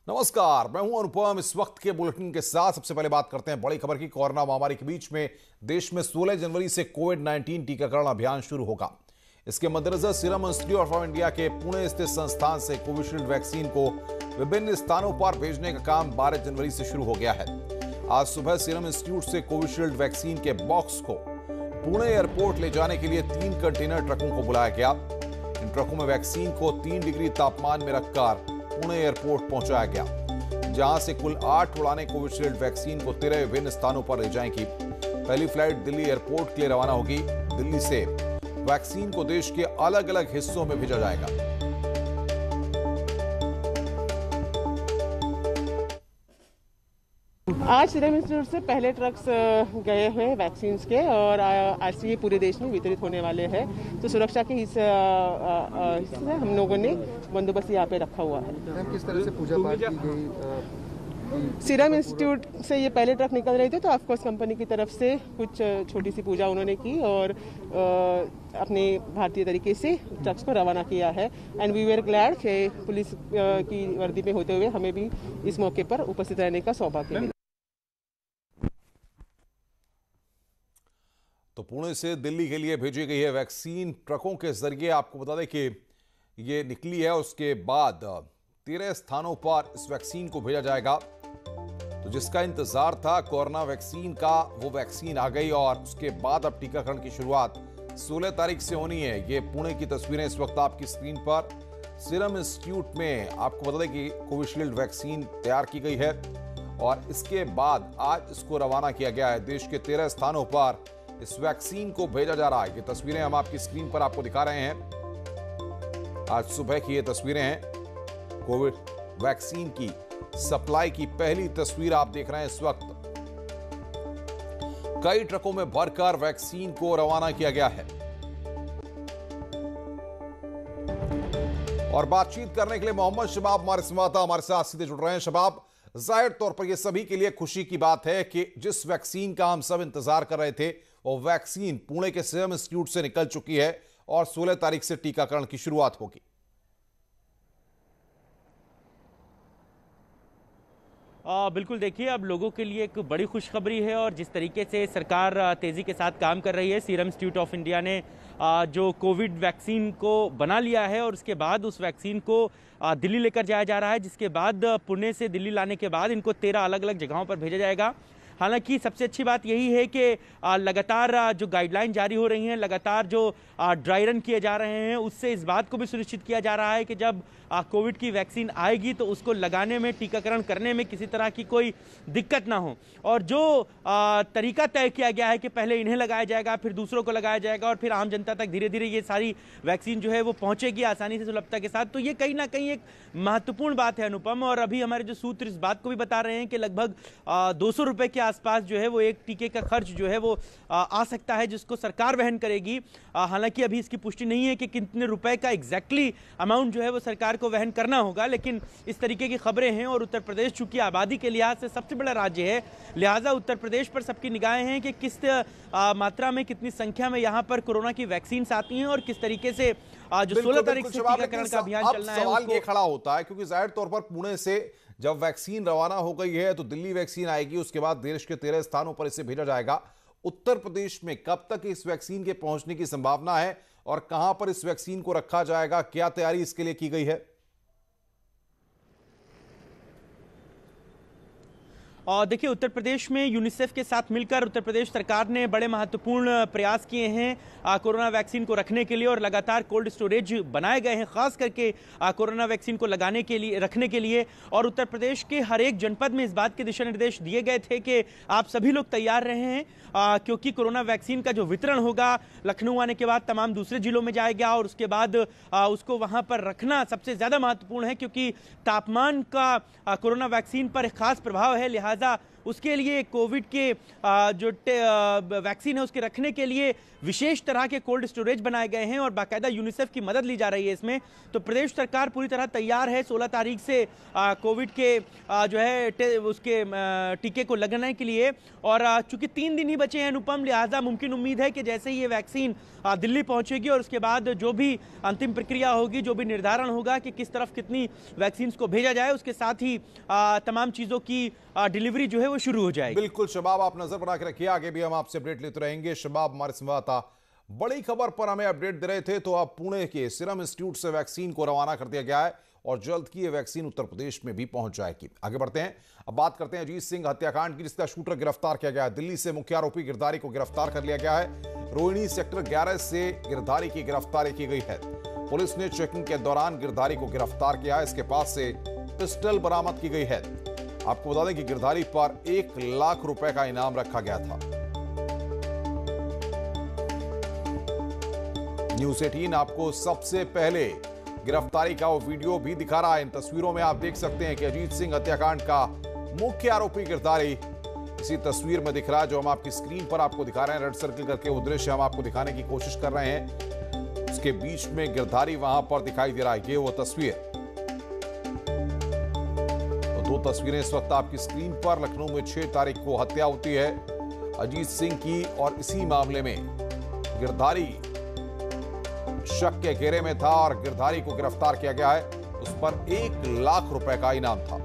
नमस्कार, मैं हूं अनुपम। इस वक्त के बुलेटिन के साथ सबसे पहले बात करते हैं बड़ी खबर की। कोरोना महामारी के बीच में देश में 16 जनवरी से कोविड-19 टीकाकरण अभियान शुरू होगा। इसके मद्देनजर सीरम इंस्टीट्यूट ऑफ इंडिया के पुणे स्थित संस्थान से कोविशील्ड वैक्सीन को विभिन्न स्थानों पर भेजने का काम 12 जनवरी से शुरू हो गया है। आज सुबह सीरम इंस्टीट्यूट से कोविशील्ड वैक्सीन के बॉक्स को पुणे एयरपोर्ट ले जाने के लिए 3 कंटेनर ट्रकों को बुलाया गया। इन ट्रकों में वैक्सीन को 3 डिग्री तापमान में रखकर पुणे एयरपोर्ट पहुंचाया गया, जहां से कुल 8 उड़ानें कोविशील्ड वैक्सीन को 13 विभिन्न स्थानों पर ले जाएंगी। पहली फ्लाइट दिल्ली एयरपोर्ट के लिए रवाना होगी। दिल्ली से वैक्सीन को देश के अलग अलग हिस्सों में भेजा जाएगा। आज सीरम इंस्टीट्यूट से पहले ट्रक्स गए हुए हैं वैक्सीन के, और आज से ये पूरे देश में वितरित होने वाले हैं। तो सुरक्षा के हिस्से हम लोगों ने बंदोबस्त यहाँ पे रखा हुआ है। किस तरह से पूजा पाठ की गई? सीरम इंस्टीट्यूट से ये पहले ट्रक निकल रहे थे, तो ऑफकोर्स कंपनी की तरफ से कुछ छोटी सी पूजा उन्होंने की और अपने भारतीय तरीके से ट्रक्स को रवाना किया है। एंड वी वेर ग्लैड कि पुलिस की वर्दी में होते हुए हमें भी इस मौके पर उपस्थित रहने का सौभाग्य मिला। तो पुणे से दिल्ली के लिए भेजी गई है वैक्सीन ट्रकों के जरिए। आपको बता दें कि ये निकली है, उसके बाद 13 स्थानों पर इस वैक्सीन को भेजा जाएगा। तो जिसका इंतजार था कोरोना वैक्सीन का, वो वैक्सीन आ गई और उसके बाद अब टीकाकरण की शुरुआत 16 तारीख से होनी है। ये पुणे की तस्वीरें इस वक्त आपकी स्क्रीन पर। सीरम इंस्टीट्यूट में आपको बता दें कि कोविशील्ड वैक्सीन तैयार की गई है और इसके बाद आज इसको रवाना किया गया है। देश के 13 स्थानों पर इस वैक्सीन को भेजा जा रहा है। ये तस्वीरें हम आपकी स्क्रीन पर आपको दिखा रहे हैं। आज सुबह की ये तस्वीरें हैं। कोविड वैक्सीन की सप्लाई की पहली तस्वीर आप देख रहे हैं इस वक्त। कई ट्रकों में भरकर वैक्सीन को रवाना किया गया है। और बातचीत करने के लिए मोहम्मद शबाब हमारे संवाददाता हमारे साथ सीधे जुड़ रहे हैं। शबाब, जाहिर तौर पर यह सभी के लिए खुशी की बात है कि जिस वैक्सीन का हम सब इंतजार कर रहे थे, वो वैक्सीन पुणे के सीरम इंस्टीट्यूट से निकल चुकी है और 16 तारीख से टीकाकरण की शुरुआत होगी। बिल्कुल, देखिए अब लोगों के लिए एक बड़ी खुशखबरी है और जिस तरीके से सरकार तेज़ी के साथ काम कर रही है। सीरम इंस्टीट्यूट ऑफ इंडिया ने जो कोविड वैक्सीन को बना लिया है और उसके बाद उस वैक्सीन को दिल्ली लेकर जाया जा रहा है, जिसके बाद पुणे से दिल्ली लाने के बाद इनको 13 अलग अलग जगहों पर भेजा जाएगा। हालांकि सबसे अच्छी बात यही है कि लगातार जो गाइडलाइन जारी हो रही हैं, लगातार जो ड्राई रन किए जा रहे हैं, उससे इस बात को भी सुनिश्चित किया जा रहा है कि जब कोविड की वैक्सीन आएगी तो उसको लगाने में, टीकाकरण करने में किसी तरह की कोई दिक्कत ना हो। और जो तरीका तय किया गया है कि पहले इन्हें लगाया जाएगा, फिर दूसरों को लगाया जाएगा और फिर आम जनता तक धीरे धीरे ये सारी वैक्सीन जो है वो पहुंचेगी आसानी से, सुलभता के साथ। तो ये कहीं ना कहीं एक महत्वपूर्ण बात है अनुपम। और अभी हमारे जो सूत्र इस बात को भी बता रहे हैं कि लगभग 200 रुपये के आसपास जो है वो एक टीके का खर्च जो है वो आ सकता है, जिसको सरकार वहन करेगी। हालांकि अभी इसकी पुष्टि नहीं है कि कितने रुपए का एग्जैक्टली अमाउंट जो है वो सरकार को वहन करना होगा, लेकिन इस तरीके की खबरें हैं। और उत्तर प्रदेश चूंकि आबादी के लिहाज से सबसे बड़ा राज्य है, लिहाजा उत्तर प्रदेश पर सबकी निगाहें हैं कि किस मात्रा में, कितनी संख्या में यहाँ पर कोरोना की वैक्सीन आती हैं और किस तरीके से जो 16 तारीख से टीकाकरण का अभियान चलना है। सवाल ये खड़ा होता है क्योंकि जाहिर तौर पर पुणे से जब वैक्सीन रवाना हो गई है तो दिल्ली वैक्सीन आएगी, उसके बाद देश के 13 स्थानों पर इसे भेजा जाएगा। उत्तर प्रदेश में कब तक इस वैक्सीन के पहुंचने की संभावना है और कहां पर इस वैक्सीन को रखा जाएगा? क्या तैयारी इसके लिए की गई है? और देखिए, उत्तर प्रदेश में यूनिसेफ के साथ मिलकर उत्तर प्रदेश सरकार ने बड़े महत्वपूर्ण प्रयास किए हैं कोरोना वैक्सीन को रखने के लिए, और लगातार कोल्ड स्टोरेज बनाए गए हैं खास करके कोरोना वैक्सीन को लगाने के लिए, रखने के लिए। और उत्तर प्रदेश के हर एक जनपद में इस बात के दिशा निर्देश दिए गए थे कि आप सभी लोग तैयार रहे हैं, क्योंकि कोरोना वैक्सीन का जो वितरण होगा लखनऊ आने के बाद तमाम दूसरे जिलों में जाएगा और उसके बाद उसको वहां पर रखना सबसे ज़्यादा महत्वपूर्ण है, क्योंकि तापमान का कोरोना वैक्सीन पर खास प्रभाव है। लिहाजा उसके लिए कोविड के जो वैक्सीन है उसके रखने के लिए विशेष तरह के कोल्ड स्टोरेज बनाए गए हैं और बाकायदा यूनिसेफ की मदद ली जा रही है इसमें। तो प्रदेश सरकार पूरी तरह तैयार है 16 तारीख से कोविड के जो है उसके टीके को लगने के लिए। और चूंकि 3 दिन ही बचे हैं अनुपम, लिहाजा मुमकिन उम्मीद है कि जैसे ही ये वैक्सीन दिल्ली पहुंचेगी और उसके बाद जो भी अंतिम प्रक्रिया होगी, जो भी निर्धारण होगा कि किस तरफ कितनी वैक्सीन को भेजा जाए, उसके साथ ही तमाम चीज़ों की डिलीवरी जो है वो शुरू हो जाएगी। बिल्कुल शबाब, आप नजर बना के रखिए, आगे भी हम आपसे अपडेट लेते रहेंगे। शबाब हमारे संवाददाता बड़ी खबर पर हमें अपडेट दे रहे थे। तो अब पुणे के सीरम इंस्टीट्यूट से वैक्सीन को रवाना कर दिया गया है और जल्द ही ये वैक्सीन उत्तर प्रदेश में भी पहुंच जाएगी। आगे बढ़ते हैं, अब बात करते हैं अजीत सिंह हत्याकांड की, जिसका शूटर गिरफ्तार किया गया है। दिल्ली से मुख्य आरोपी गिरधारी को गिरफ्तार कर लिया गया है। रोहिणी सेक्टर 11 से गिरधारी की गिरफ्तारी की गई है। पुलिस ने चेकिंग के दौरान गिरधारी को गिरफ्तार किया है। इसके पास से पिस्टल बरामद की गई है। आपको बता दें कि गिरधारी पर 1 लाख रुपए का इनाम रखा गया था। न्यूज़ 18 आपको सबसे पहले गिरफ्तारी का वो वीडियो भी दिखा रहा है। इन तस्वीरों में आप देख सकते हैं कि अजीत सिंह हत्याकांड का मुख्य आरोपी गिरधारी इसी तस्वीर में दिख रहा है, जो हम आपकी स्क्रीन पर आपको दिखा रहे हैं। रेड सर्कल करके वो दृश्य हम आपको दिखाने की कोशिश कर रहे हैं। उसके बीच में गिरधारी वहां पर दिखाई दे रहा है, ये वो तस्वीर। तो 2 तस्वीरें इस वक्त आपकी स्क्रीन पर। लखनऊ में 6 तारीख को हत्या होती है अजीत सिंह की और इसी मामले में गिरधारी शक के घेरे में था और गिरधारी को गिरफ्तार किया गया है। उस पर 1 लाख रुपए का इनाम था।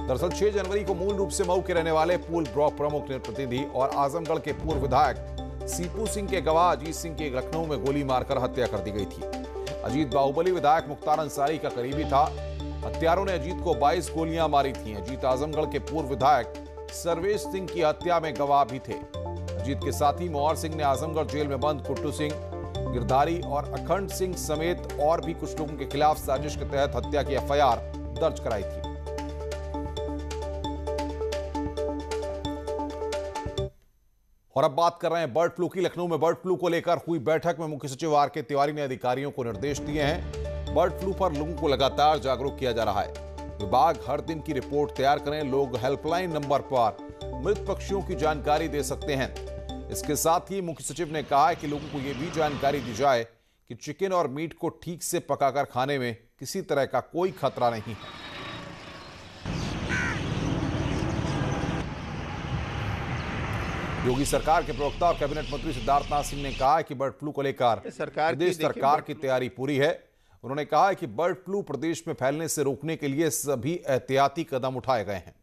दरअसल 6 जनवरी को मूल रूप से मऊ के रहने वाले पूर्व ब्लॉक प्रमुख प्रतिनिधि और आजमगढ़ के पूर्व विधायक सीपू सिंह के गवाह अजीत सिंह की लखनऊ में गोली मारकर हत्या कर दी गई थी। अजीत बाहुबली विधायक मुख्तार अंसारी का करीबी था। हत्यारों ने अजीत को 22 गोलियां मारी थी। अजीत आजमगढ़ के पूर्व विधायक सर्वेश सिंह की हत्या में गवाह भी थे। अजीत के साथी मोहर सिंह ने आजमगढ़ जेल में बंद कुट्टू सिंह, गिरधारी और अखंड सिंह समेत और भी कुछ लोगों के खिलाफ साजिश के तहत हत्या की एफआईआर दर्ज कराई थी। और अब बात कर रहे हैं बर्ड फ्लू की। लखनऊ में बर्ड फ्लू को लेकर हुई बैठक में मुख्य सचिव आर.के. तिवारी ने अधिकारियों को निर्देश दिए हैं। बर्ड फ्लू पर लोगों को लगातार जागरूक किया जा रहा है। विभाग हर दिन की रिपोर्ट तैयार करें। लोग हेल्पलाइन नंबर पर मृत पक्षियों की जानकारी दे सकते हैं। इसके साथ ही मुख्य सचिव ने कहा है कि लोगों को यह भी जानकारी दी जाए कि चिकन और मीट को ठीक से पकाकर खाने में किसी तरह का कोई खतरा नहीं है। योगी सरकार के प्रवक्ता और कैबिनेट मंत्री सिद्धार्थनाथ सिंह ने कहा है कि बर्ड फ्लू को लेकर प्रदेश सरकार की तैयारी पूरी है। उन्होंने कहा है कि बर्ड फ्लू प्रदेश में फैलने से रोकने के लिए सभी एहतियाती कदम उठाए गए हैं।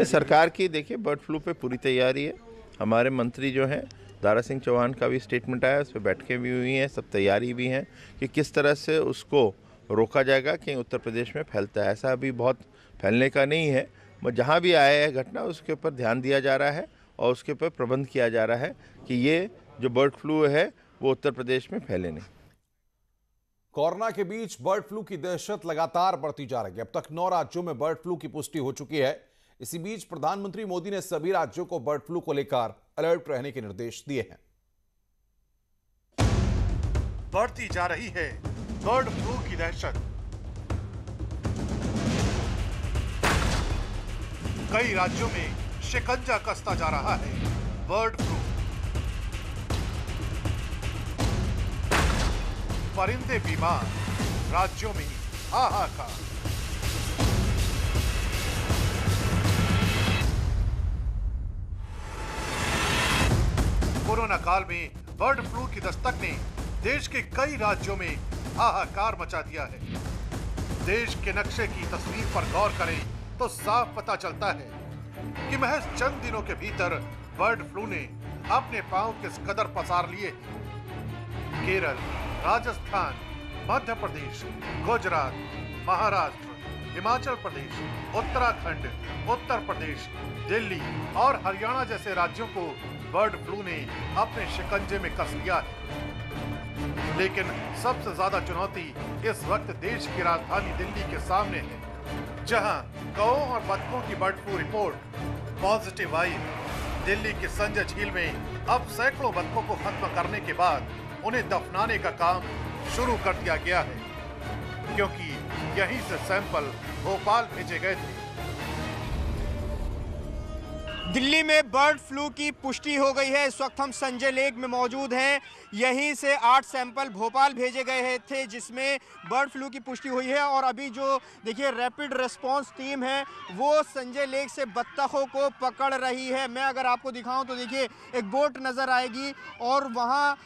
सरकार की देखिए बर्ड फ्लू पे पूरी तैयारी है। हमारे मंत्री जो हैं दारा सिंह चौहान का भी स्टेटमेंट आया, उस पर बैठकें भी हुई हैं, सब तैयारी भी हैं कि किस तरह से उसको रोका जाएगा कि उत्तर प्रदेश में फैलता है। ऐसा अभी बहुत फैलने का नहीं है, जहाँ भी आया है घटना उसके ऊपर ध्यान दिया जा रहा है और उसके ऊपर प्रबंध किया जा रहा है कि ये जो बर्ड फ्लू है वो उत्तर प्रदेश में फैले नहीं। कोरोना के बीच बर्ड फ्लू की दहशत लगातार बढ़ती जा रही है। अब तक 9 राज्यों में बर्ड फ्लू की पुष्टि हो चुकी है। इसी बीच प्रधानमंत्री मोदी ने सभी राज्यों को बर्ड फ्लू को लेकर अलर्ट रहने के निर्देश दिए हैं। बढ़ती जा रही है बर्ड फ्लू की दहशत। कई राज्यों में शिकंजा कसता जा रहा है बर्ड फ्लू। परिंदे बीमार, राज्यों में हाहाकार। कोरोना काल में बर्ड फ्लू की दस्तक ने देश के कई राज्यों में हाहाकार मचा दिया है। देश के नक्शे की तस्वीर पर गौर करें तो साफ पता चलता है कि महज चंद दिनों के भीतर बर्ड फ्लू ने अपने पांव किस कदर पसार लिए। केरल, राजस्थान, मध्य प्रदेश, गुजरात, महाराष्ट्र, हिमाचल प्रदेश, उत्तराखंड, उत्तर प्रदेश, दिल्ली और हरियाणा जैसे राज्यों को बर्ड फ्लू ने अपने शिकंजे में कस लिया है। लेकिन सबसे ज्यादा चुनौती इस वक्त देश की राजधानी दिल्ली के सामने है, जहां कौओं और बतखों की बर्ड फ्लू रिपोर्ट पॉजिटिव आई है। दिल्ली के संजय झील में अब सैकड़ों बतखों को खत्म करने के बाद उन्हें दफनाने का काम शुरू कर दिया गया है, क्योंकि यहीं से सैंपल भोपाल भेजे गए थे। दिल्ली में बर्ड फ्लू की पुष्टि हो गई है। इस वक्त हम संजय लेक में मौजूद हैं। यहीं से 8 सैंपल भोपाल भेजे गए थे जिसमें बर्ड फ्लू की पुष्टि हुई है और अभी जो देखिए रैपिड रिस्पांस टीम है वो संजय लेक से बत्तखों को पकड़ रही है। मैं अगर आपको दिखाऊं तो देखिए एक बोट नज़र आएगी और वहाँ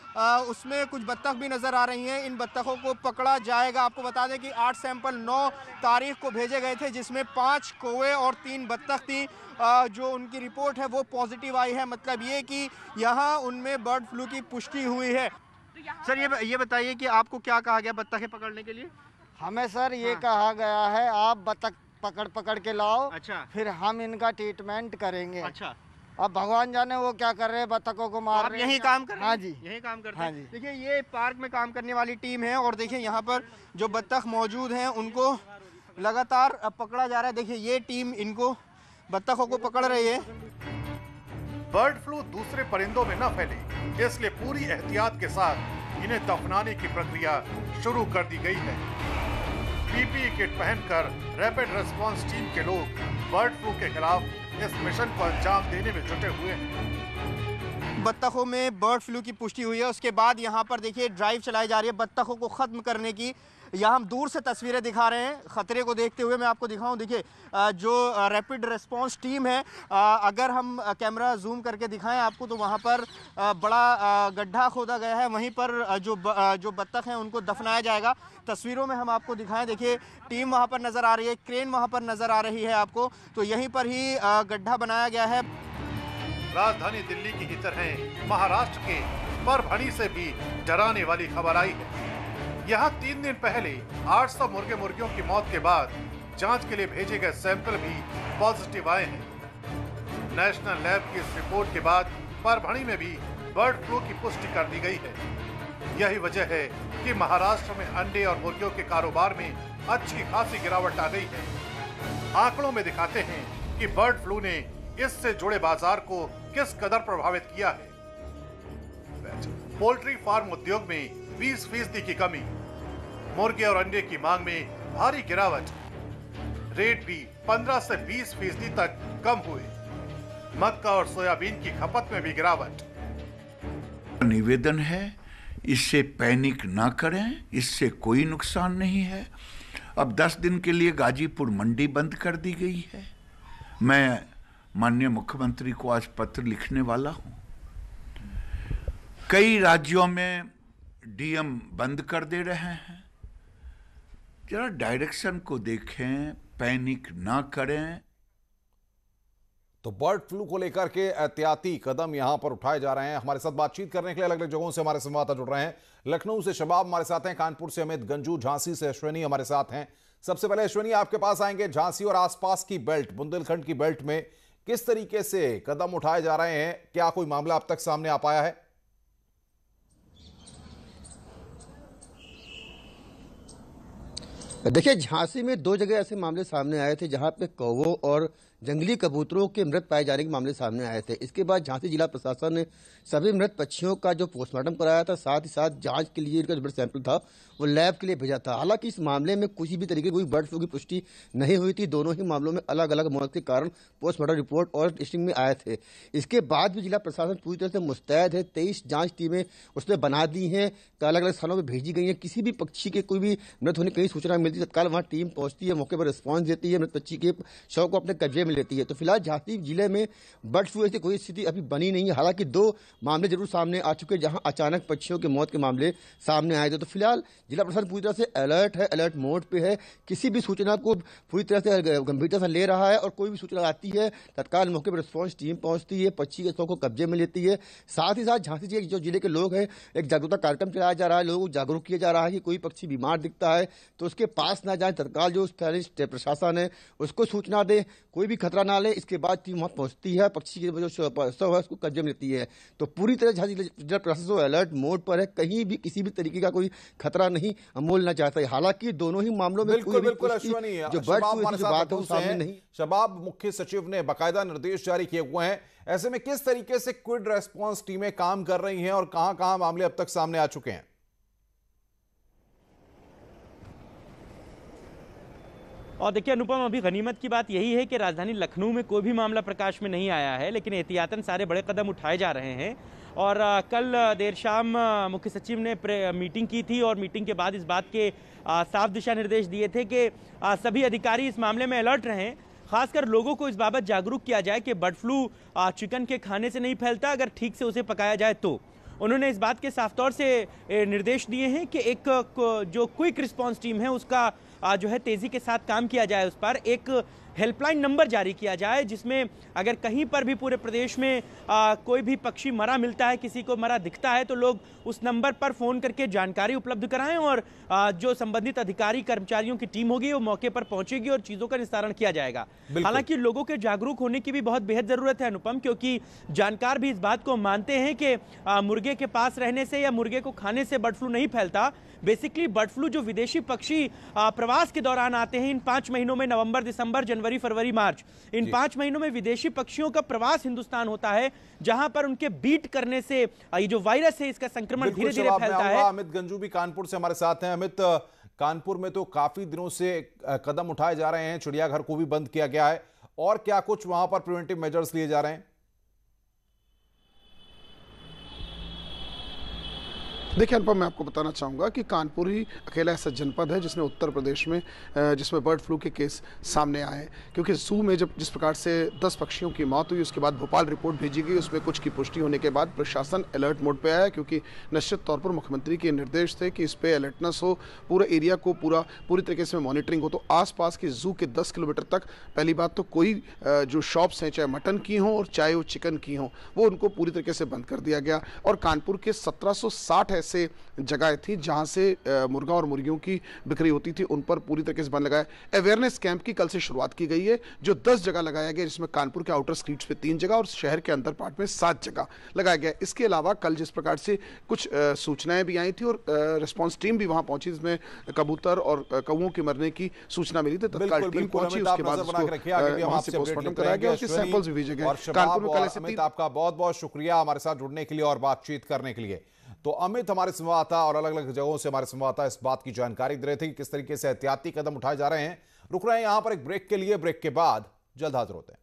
उसमें कुछ बत्तख भी नज़र आ रही हैं। इन बत्तखों को पकड़ा जाएगा। आपको बता दें कि 8 सैंपल 9 तारीख को भेजे गए थे जिसमें 5 कौवे और 3 बत्तख थी। जो उनकी रिपोर्ट है वो पॉजिटिव आई है, मतलब ये कि यहाँ उनमें बर्ड फ्लू की पुष्टि हुई है। सर ये बताइए कि आपको क्या कहा गया बत्तखें पकड़ने के लिए? हमें सर ये कहा गया है आप बत्तख पकड़ के लाओ। अच्छा। फिर हम इनका ट्रीटमेंट करेंगे। अच्छा। अब भगवान जाने वो क्या कर रहे हैं, बत्तखों को मार रहे हैं। यही काम कर रहे हैं? हाँ जी, यही काम करते हैं। हाँ जी। देखिए ये पार्क में काम करने वाली टीम है और देखिए यहाँ पर जो बत्तख मौजूद हैं उनको लगातार पकड़ा जा रहा है। देखिए ये टीम इनको बत्तखों को पकड़ रही है। बर्ड फ्लू दूसरे परिंदों में न फैले इसलिए पूरी एहतियात के साथ इन्हें दफनाने की प्रक्रिया शुरू कर दी गई है। पीपीई किट पहनकर रैपिड रिस्पांस टीम के लोग बर्ड फ्लू के खिलाफ इस मिशन को अंजाम देने में जुटे हुए हैं। बत्तखों में बर्ड फ्लू की पुष्टि हुई है। उसके बाद यहाँ पर देखिए ड्राइव चलाई जा रही है बत्तखों को खत्म करने की। यहाँ हम दूर से तस्वीरें दिखा रहे हैं खतरे को देखते हुए। मैं आपको दिखाऊं, देखिए जो रैपिड रिस्पांस टीम है, अगर हम कैमरा जूम करके दिखाएं आपको तो वहाँ पर बड़ा गड्ढा खोदा गया है। वहीं पर जो बत्तख हैं उनको दफनाया जाएगा। तस्वीरों में हम आपको दिखाएं, देखिए टीम वहाँ पर नज़र आ रही है, क्रेन वहाँ पर नज़र आ रही है आपको। तो यहीं पर ही गड्ढा बनाया गया है। राजधानी दिल्ली की ही तरह महाराष्ट्र के परभणी से भी डराने वाली खबर आई है। यहाँ 3 दिन पहले 800 मुर्गे मुर्गियों की मौत के बाद जांच के लिए भेजे गए सैंपल भी पॉजिटिव आए हैं। नेशनल लैब की इस रिपोर्ट के बाद परभणी में भी बर्ड फ्लू की पुष्टि कर दी गई है। यही वजह है कि महाराष्ट्र में अंडे और मुर्गियों के कारोबार में अच्छी खासी गिरावट आ गई है। आंकड़ों में दिखाते हैं कि बर्ड फ्लू ने इससे जुड़े बाजार को किस कदर प्रभावित किया है। पोल्ट्री फार्म उद्योग में 20% की कमी, मुर्गे और अंडे की मांग में भारी गिरावट, रेट भी 15 से 20% तक कम हुए। मक्का और सोयाबीन की खपत में भी गिरावट। निवेदन है इससे पैनिक ना करें, इससे कोई नुकसान नहीं है। अब 10 दिन के लिए गाजीपुर मंडी बंद कर दी गई है। मैं माननीय मुख्यमंत्री को आज पत्र लिखने वाला हूं। कई राज्यों में डीएम बंद कर दे रहे हैं। जरा डायरेक्शन को देखें, पैनिक ना करें। तो बर्ड फ्लू को लेकर के एहतियाती कदम यहां पर उठाए जा रहे हैं। हमारे साथ बातचीत करने के लिए अलग अलग जगहों से हमारे संवाददाता जुड़ रहे हैं। लखनऊ से शबाब हमारे साथ हैं, कानपुर से अमित गंजू, झांसी से अश्विनी हमारे साथ हैं। सबसे पहले अश्विनी आपके पास आएंगे। झांसी और आसपास की बेल्ट, बुंदेलखंड की बेल्ट में किस तरीके से कदम उठाए जा रहे हैं? क्या कोई मामला अब तक सामने आ पाया है? देखिए, झांसी में 2 जगह ऐसे मामले सामने आए थे जहां पे कौवों और जंगली कबूतरों के मृत पाए जाने के मामले सामने आए थे। इसके बाद झांसी जिला प्रशासन ने सभी मृत पक्षियों का जो पोस्टमार्टम कराया था, साथ ही साथ जांच के लिए इनका जो ब्लड सैंपल था वो लैब के लिए भेजा था। हालांकि इस मामले में किसी भी तरीके की कोई बर्ड फ्लू की पुष्टि नहीं हुई थी। दोनों ही मामलों में अलग अलग मौत के कारण पोस्टमार्टम रिपोर्ट और टेस्टिंग में आए थे। इसके बाद भी जिला प्रशासन पूरी तरह से मुस्तैद है। 23 जाँच टीमें उसने बना दी हैं, अलग अलग स्थानों पर भेजी गई हैं। किसी भी पक्षी के कोई भी मृत होने की सूचना मिलती है, तत्काल वहाँ टीम पहुंचती है, मौके पर रिस्पॉन्स देती है, मृत पक्षी के शव को अपने कब्जे में लेती है। तो फिलहाल झांसी जिले में बर्ड फ्लू ऐसी कोई स्थिति अभी बनी नहीं है। हालांकि 2 मामले जरूर सामने आ चुके हैं जहां अचानक पक्षियों की मौत के मामले सामने आए थे। तो फिलहाल जिला प्रशासन पूरी तरह से अलर्ट है, अलर्ट मोड पे है। किसी भी सूचना को पूरी तरह से गंभीरता से ले रहा है और कोई भी सूचना आती है तत्काल मौके पर रिस्पॉन्स टीम पहुंचती है, पक्षी के शव को कब्जे में लेती है। साथ ही साथ झांसी जो जिले के लोग हैं, एक जागरूकता कार्यक्रम चलाया जा रहा है, लोगों को जागरूक किया जा रहा है कि कोई पक्षी बीमार दिखता है तो उसके पास ना जाए, तत्काल जो स्थानीय प्रशासन है उसको सूचना दे, कोई भी खतरा ना ले। इसके बाद टीम वहां पहुंचती है, पक्षी की जो शव है उसको कब्जे में लेती है। तो पूरी तरह झांसी जिला प्रशासन अलर्ट मोड पर है, कहीं भी किसी भी तरीके का कोई खतरा नहीं मोलना चाहता है। हालांकि दोनों ही मामलों में बिल्कुल अश्विनी, जो बर्ड फ्लू की बात है वो सामने नहीं। शबाब, मुख्य सचिव ने बाकायदा निर्देश जारी किए हुए हैं। ऐसे में किस तरीके से क्विक रेस्पॉन्स टीमें काम कर रही हैं और कहां-कहां मामले अब तक सामने आ चुके हैं? और देखिए अनुपम, अभी गनीमत की बात यही है कि राजधानी लखनऊ में कोई भी मामला प्रकाश में नहीं आया है, लेकिन एहतियातन सारे बड़े कदम उठाए जा रहे हैं। और कल देर शाम मुख्य सचिव ने मीटिंग की थी और मीटिंग के बाद इस बात के साफ दिशा निर्देश दिए थे कि सभी अधिकारी इस मामले में अलर्ट रहें, खासकर लोगों को इस बाबत जागरूक किया जाए कि बर्ड फ्लू चिकन के खाने से नहीं फैलता, अगर ठीक से उसे पकाया जाए तो। उन्होंने इस बात के साफ तौर से निर्देश दिए हैं कि एक जो क्विक रिस्पांस टीम है उसका जो है तेजी के साथ काम किया जाए, उस पर एक हेल्पलाइन नंबर जारी किया जाए जिसमें अगर कहीं पर भी पूरे प्रदेश में कोई भी पक्षी मरा मिलता है, किसी को मरा दिखता है, तो लोग उस नंबर पर फोन करके जानकारी उपलब्ध कराएं और जो संबंधित अधिकारी कर्मचारियों की टीम होगी वो मौके पर पहुंचेगी और चीजों का निस्तारण किया जाएगा। हालांकि लोगों के जागरूक होने की भी बहुत बेहद जरूरत है अनुपम, क्योंकि जानकार भी इस बात को मानते हैं कि मुर्गे के पास रहने से या मुर्गे को खाने से बर्ड फ्लू नहीं फैलता। बेसिकली बर्ड फ्लू जो विदेशी पक्षी प्रवास के दौरान आते हैं इन 5 महीनों में, नवंबर, दिसंबर, जनवरी, फरवरी, मार्च, इन 5 महीनों में विदेशी पक्षियों का प्रवास हिंदुस्तान होता है, जहां पर उनके बीट करने से ये जो वायरस है इसका संक्रमण धीरे धीरे फैलता है। अमित गंजू भी कानपुर से हमारे साथ हैं। अमित, कानपुर में तो काफी दिनों से कदम उठाए जा रहे हैं, चिड़ियाघर को भी बंद किया गया है, और क्या कुछ वहां पर प्रिवेंटिव मेजर्स लिए जा रहे हैं? देखिए अनुपम, मैं आपको बताना चाहूँगा कि कानपुर ही अकेला ऐसा जनपद है जिसने उत्तर प्रदेश में जिसमें बर्ड फ्लू के केस सामने आए, क्योंकि जू में जब जिस प्रकार से 10 पक्षियों की मौत हुई उसके बाद भोपाल रिपोर्ट भेजी गई, उसमें कुछ की पुष्टि होने के बाद प्रशासन अलर्ट मोड पे आया, क्योंकि निश्चित तौर पर मुख्यमंत्री के निर्देश थे कि इस पर अलर्टनेस हो, पूरे एरिया को पूरी तरीके से मॉनिटरिंग हो। तो आसपास के जू के 10 किलोमीटर तक पहली बात तो कोई जो शॉप्स हैं, चाहे मटन की हों और चाहे वो चिकन की हों, वो उनको पूरी तरीके से बंद कर दिया गया। और कानपुर के 1760 ऐसे जगह थी जहां से मुर्गा और मुर्गियों की बिक्री होती थी, उन पर पूरी तरीके से बंद लगाया। अवेयरनेस कैंप की कल से शुरुआत की गई है, जो 10 जगह लगाया गया, जिसमें कानपुर के आउटर स्ट्रीट्स पे 3 जगह और शहर के अंदर पार्ट में 7 जगह लगाया गया। इसके अलावा कल जिस प्रकार से कुछ सूचनाएं भी आई थी और रिस्पांस टीम भी वहां पहुंची, जिसमें कबूतर और कौवों के मरने की सूचना मिली थी, तत्काल टीम पहुंची, उसके बाद पोस्टमार्टम कराया गया, उसके सैंपल्स भी भेजे गए। कानपुर में कल ऐसे आपका बहुत बहुत शुक्रिया हमारे साथ जुड़ने के लिए और बातचीत करने के लिए। तो अमित हमारे संवाददाता और अलग अलग जगहों से हमारे संवाददाता इस बात की जानकारी दे रहे थे कि किस तरीके से एहतियाती कदम उठाए जा रहे हैं। रुक रहे हैं यहां पर एक ब्रेक के लिए, ब्रेक के बाद जल्द हाजिर होते हैं।